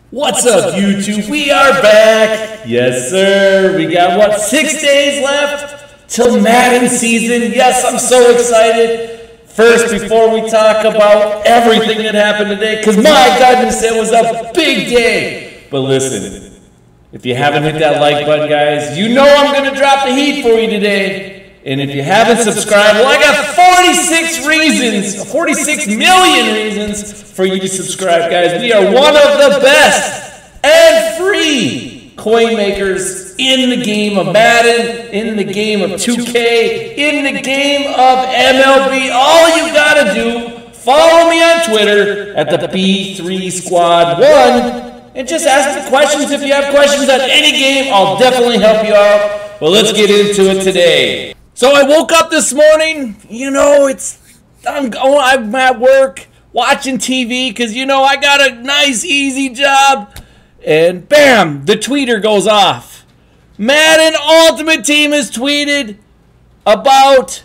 What's up, YouTube? We are back. Yes, sir. We got, what, 6 days left till Madden season. Yes, I'm so excited. First, before we talk about everything that happened today, because my goodness, it was a big day. But listen, if you haven't hit that like button, guys, you know I'm going to drop the heat for you today. And if you haven't subscribed, well, I got 46 million reasons for you to subscribe, guys. We are one of the best and free coin makers in the game of Madden, in the game of 2K, in the game of MLB. All you got to do, follow me on Twitter at the B3 Squad 1 and just ask me questions. If you have questions on any game, I'll definitely help you out. Well, let's get into it today. So I woke up this morning, you know, I'm at work watching TV because, you know, I got a nice, easy job. And bam, the tweeter goes off. Madden Ultimate Team has tweeted about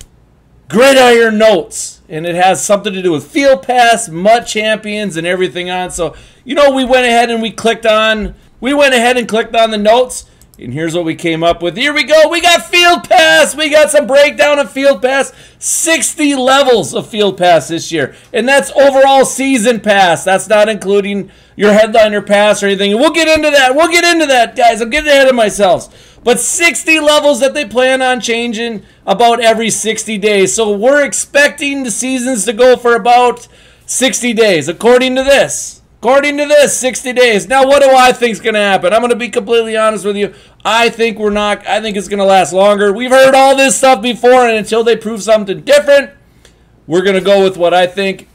Gridiron Notes. And it has something to do with Field Pass, Mutt Champions, and everything on. So, you know, we went ahead and clicked on the notes. And here's what we came up with. Here we go. We got Field Pass. We got some breakdown of Field Pass. 60 levels of Field Pass this year. And that's overall season pass. That's not including your headliner pass or anything. We'll get into that. We'll get into that, guys. I'm getting ahead of myself. But 60 levels that they plan on changing about every 60 days. So we're expecting the seasons to go for about 60 days, according to this. According to this, 60 days. Now, what do I think is going to happen? I'm going to be completely honest with you. I think it's going to last longer. We've heard all this stuff before, and until they prove something different, we're going to go with what I think.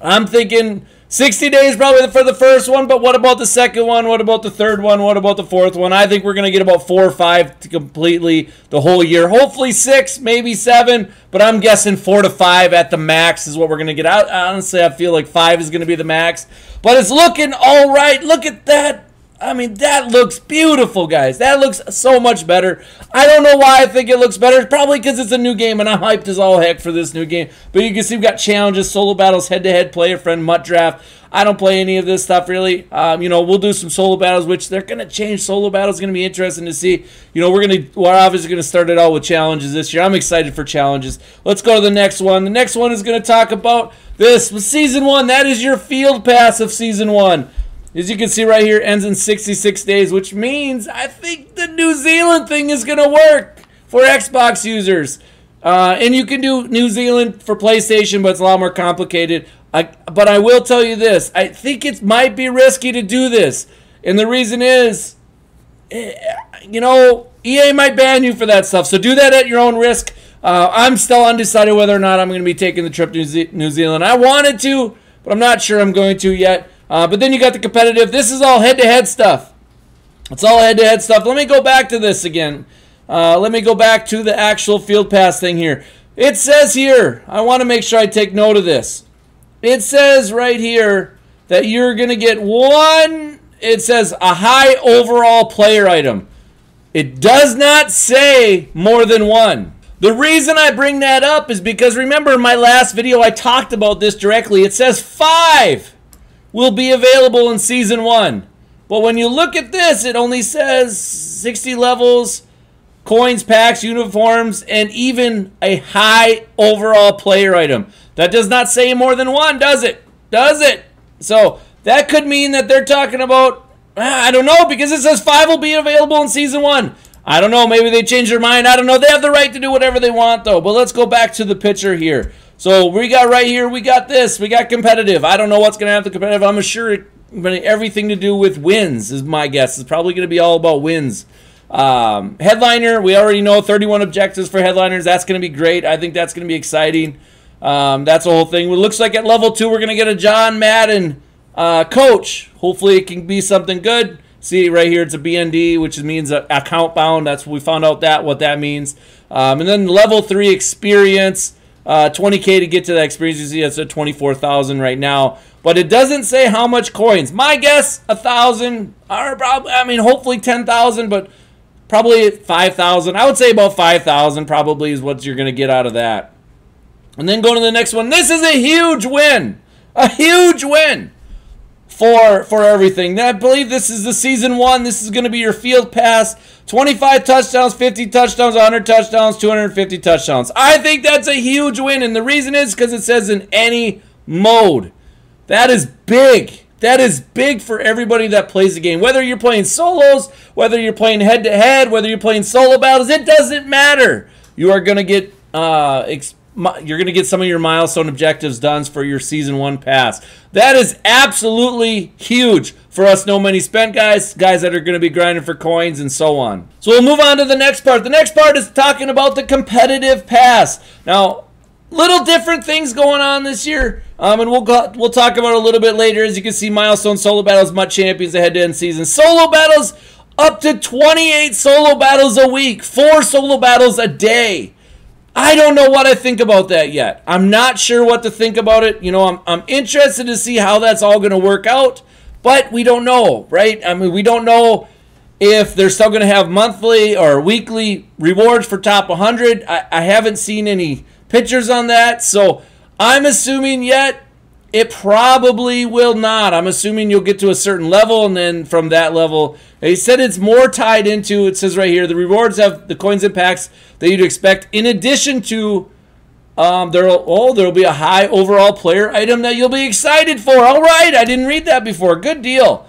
I'm thinking 60 days probably for the first one, but what about the second one? What about the third one? What about the fourth one? I think we're going to get about 4 or 5 to completely the whole year. Hopefully 6, maybe 7, but I'm guessing 4 to 5 at the max is what we're going to get out. Honestly, I feel like 5 is going to be the max, but it's looking all right. Look at that. I mean, that looks beautiful, guys. That looks so much better. I don't know why I think it looks better. Probably because it's a new game, and I'm hyped as all heck for this new game. But you can see we've got challenges, solo battles, head-to-head, player friend, Mutt Draft. I don't play any of this stuff, really. You know, we'll do some solo battles, which they're going to change. Solo battles going to be interesting to see. You know, we're obviously going to start it out with challenges this year. I'm excited for challenges. Let's go to the next one. The next one is going to talk about this. Season 1, that is your field pass of Season 1. As you can see right here, ends in 66 days, which means I think the New Zealand thing is going to work for Xbox users. And you can do New Zealand for PlayStation, but it's a lot more complicated. But I will tell you this. I think it might be risky to do this. And the reason is, you know, EA might ban you for that stuff. So do that at your own risk. I'm still undecided whether or not I'm going to be taking the trip to New Zealand. I wanted to, but I'm not sure I'm going to yet. But then you got the competitive. This is all head-to-head stuff. It's all head-to-head stuff. Let me go back to this again. Let me go back to the actual field pass thing here. It says here, I want to make sure I take note of this. It says right here that you're going to get one, it says a high overall player item. It does not say more than one. The reason I bring that up is because remember in my last video I talked about this directly. It says 5 will be available in Season 1. But when you look at this, it only says 60 levels, coins, packs, uniforms, and even a high overall player item. That does not say more than one, does it? Does it? So that could mean that they're talking about, I don't know, because it says 5 will be available in Season 1. I don't know, maybe they changed their mind. I don't know. They have the right to do whatever they want, though. But let's go back to the picture here. So we got right here, we got this, we got competitive. I don't know what's going to have the competitive. I'm sure everything to do with wins is my guess. It's probably going to be all about wins. Headliner, we already know 31 objectives for headliners. That's going to be great. I think that's going to be exciting. That's the whole thing. It looks like at level 2 we're going to get a John Madden coach. Hopefully it can be something good. See right here, it's a BND, which means account bound. That's we found out what that means. And then level 3 experience. 20K to get to that experience. You see it's at 24,000 right now, but it doesn't say how much coins. My guess 1,000 or probably, I mean, hopefully 10,000, but probably 5,000. I would say about 5,000 probably is what you're going to get out of that. And then go to the next one. This is a huge win. A huge win. for everything. I believe this is the season 1. This is going to be your field pass. 25 touchdowns, 50 touchdowns, 100 touchdowns, 250 touchdowns. I think that's a huge win, and the reason is because it says in any mode. That is big. That is big for everybody that plays the game. Whether you're playing solos, whether you're playing head-to-head, whether you're playing solo battles, it doesn't matter. You are going to get you're going to get some of your milestone objectives done for your Season 1 pass. That is absolutely huge for us no money spent guys that are going to be grinding for coins and so on. So we'll move on to the next part. The next part is talking about the competitive pass. Now, little different things going on this year, and we'll talk about it a little bit later. As you can see, milestone solo battles, Mutt Champions, the head-to-end season. Solo battles, up to 28 solo battles a week, 4 solo battles a day. I don't know what I think about that yet. I'm not sure what to think about it. You know, I'm interested to see how that's all going to work out, but we don't know, right? I mean, we don't know if they're still going to have monthly or weekly rewards for top 100. I haven't seen any pictures on that, so I'm assuming yet it probably will not. I'm assuming you'll get to a certain level, and then from that level, they said it's more tied into, it says right here, the rewards have the coins and packs that you'd expect, in addition to there'll be a high overall player item that you'll be excited for. All right, I didn't read that before. Good deal.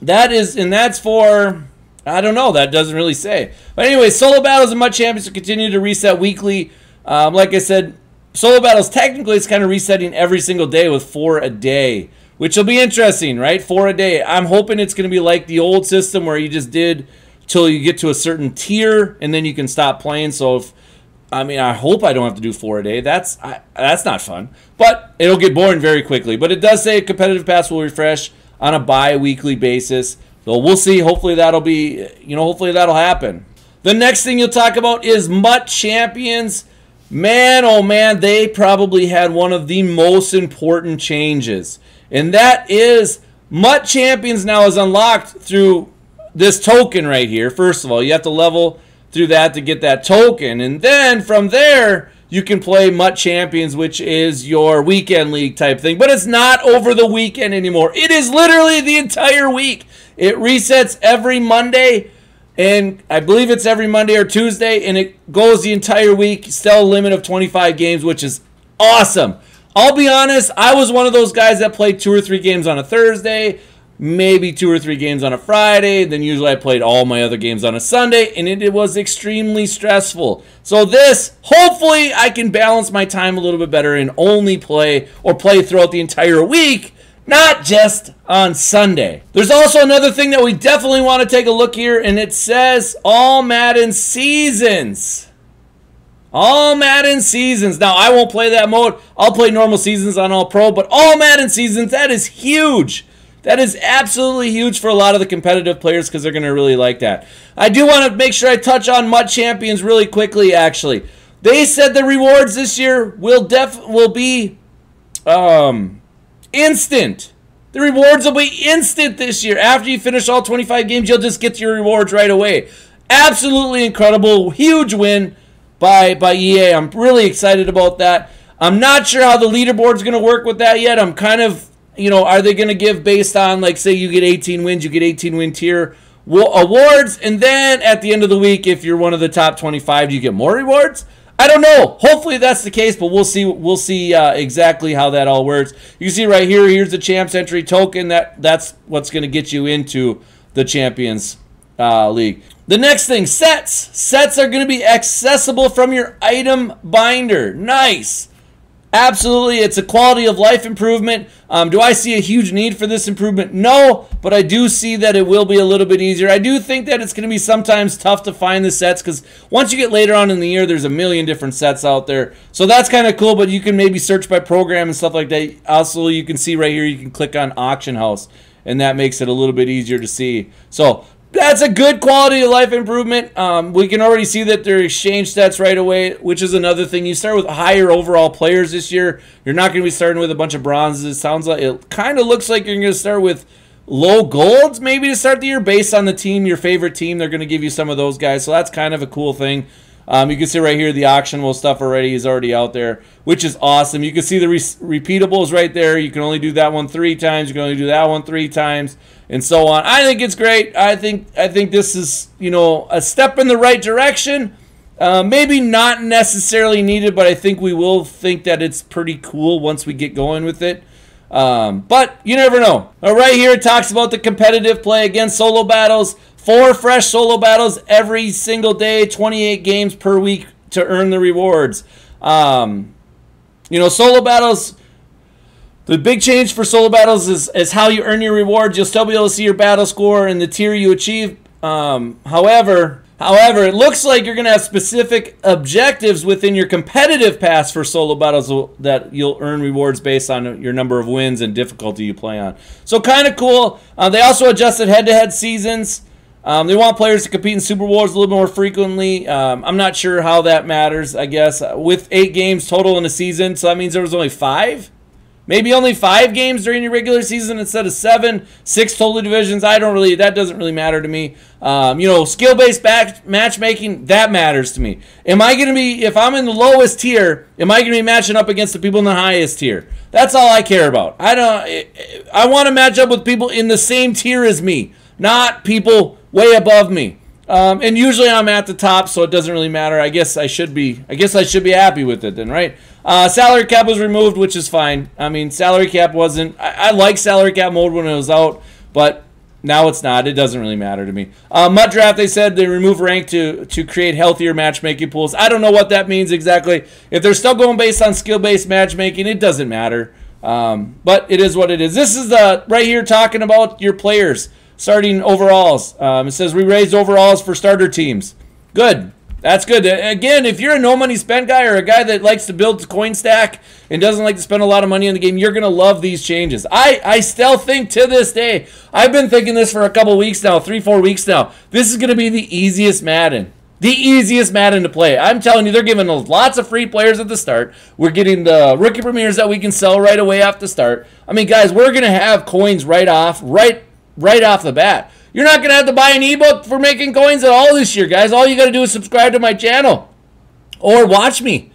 That's for, I don't know, that doesn't really say. But anyway, solo battles and Mutt Champions will continue to reset weekly. Like I said, solo battles, technically, it's kind of resetting every single day with 4 a day, which will be interesting, right? 4 a day. I'm hoping it's going to be like the old system where you just did till you get to a certain tier, and then you can stop playing. So, I hope I don't have to do 4 a day. That's not fun, but it'll get boring very quickly. But it does say competitive pass will refresh on a bi-weekly basis. So we'll see. Hopefully that'll be, hopefully that'll happen. The next thing you'll talk about is Mutt Champions. Man, oh man, they probably had one of the most important changes. And that is Mutt Champions now is unlocked through this token right here. First of all, you have to level through that to get that token. And then from there, you can play Mutt Champions, which is your weekend league type thing. But it's not over the weekend anymore. It is literally the entire week. It resets every Monday. And I believe it's every Monday or Tuesday, and it goes the entire week. Still a limit of 25 games, which is awesome. I'll be honest, I was one of those guys that played 2 or 3 games on a Thursday, maybe 2 or 3 games on a Friday. Then usually I played all my other games on a Sunday, and it was extremely stressful. So this, hopefully I can balance my time a little bit better and only play throughout the entire week, not just on Sunday. There's also another thing that we definitely want to take a look here, and it says all Madden Seasons. All Madden Seasons. Now, I won't play that mode. I'll play normal seasons on All Pro, but all Madden Seasons, that is huge. That is absolutely huge for a lot of the competitive players because they're going to really like that. I do want to make sure I touch on Mutt Champions really quickly, actually. They said the rewards this year will be instant. The rewards will be instant this year. After you finish all 25 games, you'll just get your rewards right away. Absolutely incredible. Huge win by EA. I'm really excited about that. I'm not sure how the leaderboard's going to work with that yet. I'm kind of, are they going to give based on, like, say you get 18 wins, you get 18 win tier awards, and then at the end of the week, if you're one of the top 25, do you get more rewards? I don't know. Hopefully that's the case, but we'll see. We'll see exactly how that all works. You see right here. Here's the Champs Entry token. That's what's going to get you into the Champions League. The next thing, sets. Sets are going to be accessible from your item binder. Nice. Absolutely, it's a quality of life improvement. Do I see a huge need for this improvement? No, but I do see that it will be a little bit easier. I do think that it's going to be sometimes tough to find the sets because once you get later on in the year, there's a million different sets out there. So that's kind of cool, but you can maybe search by program and stuff like that. Also, you can see right here, you can click on Auction House, and that makes it a little bit easier to see. So that's a good quality of life improvement. We can already see that they're exchange stats right away, which is another thing. You start with higher overall players this year. You're not going to be starting with a bunch of bronzes. It sounds like it kind of looks like you're going to start with low golds maybe to start the year based on the team, your favorite team. They're going to give you some of those guys. So that's kind of a cool thing. You can see right here the auctionable stuff is already out there, which is awesome. You can see the repeatables right there. You can only do that one 3 times. You can only do that one 3 times, and so on. I think it's great. I think this is, you know, a step in the right direction. Maybe not necessarily needed, but I think we will think that it's pretty cool once we get going with it. But you never know. Right here it talks about the competitive play. Again, solo battles. 4 fresh solo battles every single day, 28 games per week to earn the rewards. You know, solo battles, the big change for solo battles is how you earn your rewards. You'll still be able to see your battle score and the tier you achieve. However, it looks like you're going to have specific objectives within your competitive pass for solo battles that you'll earn rewards based on your number of wins and difficulty you play on. So kind of cool. They also adjusted head-to-head seasons. They want players to compete in Super Wars a little more frequently. I'm not sure how that matters, I guess. With 8 games total in a season, so that means there was only 5? Maybe only 5 games during your regular season instead of 7. 6 total divisions. That doesn't really matter to me. You know, skill-based matchmaking, that matters to me. Am I going to be, if I'm in the lowest tier, am I going to be matching up against the people in the highest tier? That's all I care about. I want to match up with people in the same tier as me, not people way above me. And usually I'm at the top, so it doesn't really matter. I guess I should be happy with it then, right? Salary cap was removed, which is fine. I mean, salary cap wasn't, I like salary cap mode when it was out, but now it's not. It doesn't really matter to me. Mutt Draft, they said they removed rank to create healthier matchmaking pools. I don't know what that means exactly. If they're still going based on skill-based matchmaking, it doesn't matter. But it is what it is. This is right here talking about your players. Starting overalls. It says we raised overalls for starter teams. Good. That's good. Again, if you're a no money spent guy or a guy that likes to build coin stack and doesn't like to spend a lot of money in the game, you're going to love these changes. I still think to this day, I've been thinking this for a couple weeks now, 3-4 weeks now. This is going to be the easiest Madden. The easiest Madden to play. I'm telling you, they're giving us lots of free players at the start. We're getting the rookie premieres that we can sell right away off the start. I mean, guys, we're going to have coins right off the bat. You're not going to have to buy an ebook for making coins at all this year, guys. All you got to do is subscribe to my channel or watch me.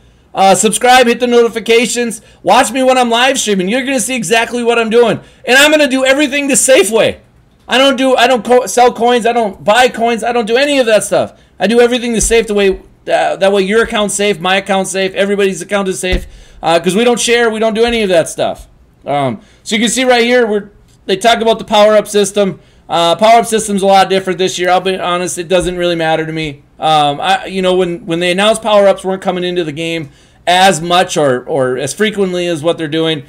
Subscribe, hit the notifications, watch me when I'm live streaming. You're going to see exactly what I'm doing. And I'm going to do everything the safe way. I don't sell coins, I don't buy coins, I don't do any of that stuff. I do everything the safe way. That way your account's safe, my account's safe, everybody's account is safe. Because we don't share, we don't do any of that stuff. So you can see right here, they talk about the power-up system. Power-up system's a lot different this year. I'll be honest, it doesn't really matter to me. You know, when they announced power-ups weren't coming into the game as much or as frequently as what they're doing,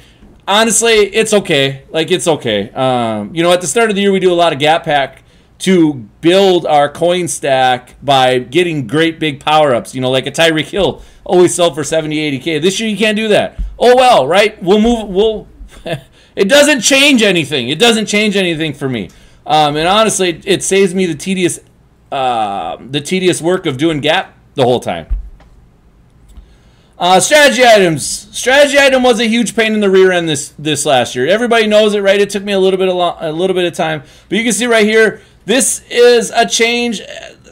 honestly, it's okay. Like, it's okay. You know, at the start of the year, we do a lot of gap pack to build our coin stack by getting great big power-ups. You know, like a Tyreek Hill always sold for 70, 80K. This year, you can't do that. Oh, well, right? It doesn't change anything. It doesn't change anything for me. And honestly, it saves me the tedious work of doing gap the whole time. Strategy items. Strategy item was a huge pain in the rear end this last year. Everybody knows it, right? It took me a little bit of time, but you can see right here, this is a change.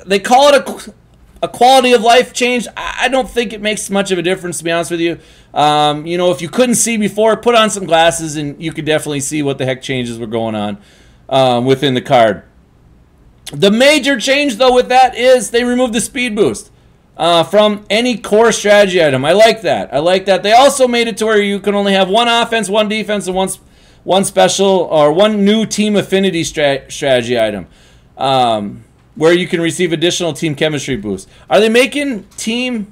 They call it a quality of life change. I don't think it makes much of a difference, to be honest with you. You know, if you couldn't see before, put on some glasses and you could definitely see what the heck changes were going on within the card. The major change, though, with that is they removed the speed boost from any core strategy item. I like that. I like that. They also made it to where you can only have one offense, one defense, and one special or one new team affinity strategy item. Where you can receive additional team chemistry boosts. Are they making theme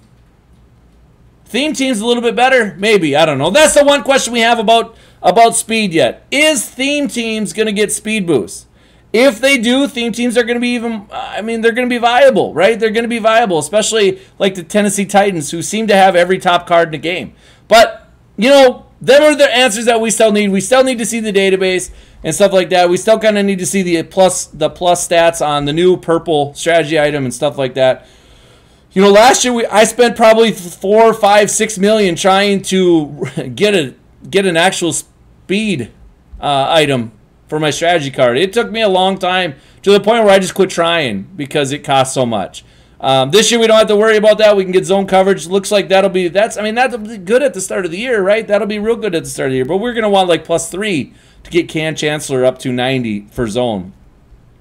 teams a little bit better? Maybe. I don't know. That's the one question we have about speed yet. Is theme teams going to get speed boosts? If they do, theme teams are going to be they're going to be viable, right? They're going to be viable, especially like the Tennessee Titans, who seem to have every top card in the game. But, you know, them are the answers that we still need. We still need to see the database and stuff like that. We still kind of need to see the plus stats on the new purple strategy item and stuff like that. You know, last year I spent probably $4, $5, $6 million trying to get an actual speed item for my strategy card. It took me a long time, to the point where I just quit trying because it cost so much. This year we don't have to worry about that. We can get zone coverage. Looks like that'll be good at the start of the year, right? That'll be real good at the start of the year. But we're gonna want like +3 to get Cam Chancellor up to 90 for zone.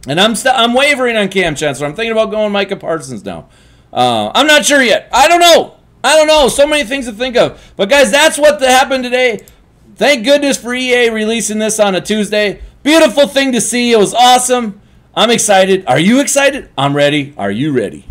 And I'm wavering on Cam Chancellor. I'm thinking about going Micah Parsons now. I'm not sure yet. I don't know. So many things to think of. But guys, that's what happened today. Thank goodness for EA releasing this on a Tuesday. Beautiful thing to see. It was awesome. I'm excited. Are you excited? I'm ready. Are you ready?